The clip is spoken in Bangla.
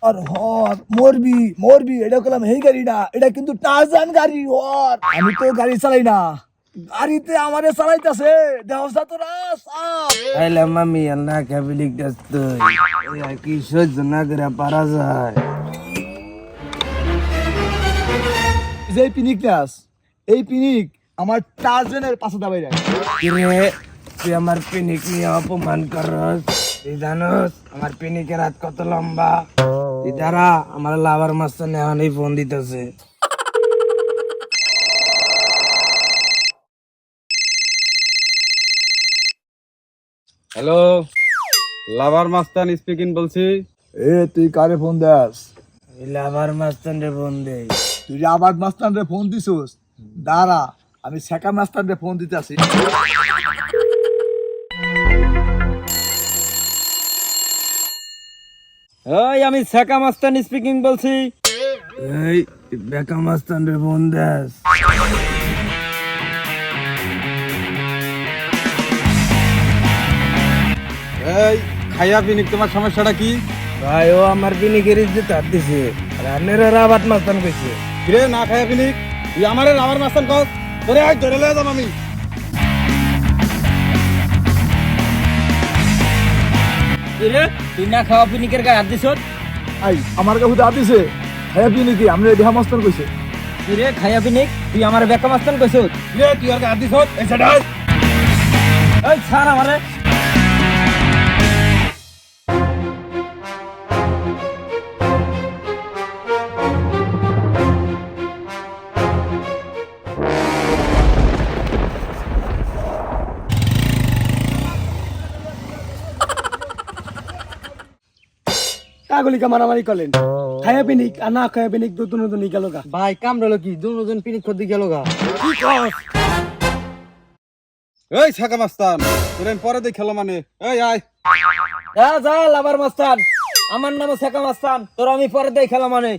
আর হর মরবি মরবি, এটা করলাম এই গাড়ি না, এটা কিন্তু টারজান গাড়ি। হর আমি তো গাড়ি চালাই না, গাড়িতে আমারে চালাইতেছে, দেহসা তোরা সাপ। আইলা মামি আল্লাহ কাবিলিক দস্ত কি সহ্য না করে পারা যায়। যে পিনিক নাস, এই পিনিক আমার টারজানের পাশে দাবাই যায়। কিরে তুই আমার পিনিক নিয়ে অপমান করস? তুই জানোস আমার পিনিকের হাত কত লম্বা? তুই দাঁড়া, আমার লাভার মাস্টার নেহানি ফোন দিতেছে। হ্যালো, লাভার মাস্তান স্পিকিং বলছি। এ তুই কারে ফোন দাস? এই লাভার মাস্টার রে ফোন দেই। তুই যে আবাদ মাস্তান রে ফোন দিছিস, দাঁড়া আমি শেখা মাস্তান রে ফোন দিতে আসি। ওই আমি শেখা মাস্তান স্পিকিং বলছি। এই বেকা মাস্টার রে ফোন দেস। এই খাইয়া পিনিক, তোমার সমস্যাটা কি? ভাই ও আমার পিনিকের ইজ্জত হাত দিছে, রানের রাবাত মাস্তান কইছে। কিরে না খাইয়া পিনিক, তুই আমারে লাভার মাস্তান কস? তোরে আজ ধরে লয়ে যাম আমি। কিরে তুই না খাওয়া পিনিকের গায়ে হাত দিছ? আই আমার কাছে দাঁত দিছে, হ্যাঁ পিনিকি আমরা দেহা মাস্তান কইছে। কিরে খাইয়া পিনিক তুই আমার বেকা মাস্তান কইছ? কিরে তুই আর গাদ দিছ? এই সেটা এই ছাড় আমারে। কাগলিকা মারামারি করলেন, খায়া পিনিক আর না খায়া পিনিক দুটো গেল গা। ভাই কামড়ালো কি? দুজন পিনিক খদ্দি গেল গা। এই শেখা মাস্তান, তোরে আমি পরে দেখ খেলো মানে। এই আয় যা যা লাভার মাস্তান, আমার নাম শেখা মাস্তান, তোর আমি পরে দেই খেলা মানে।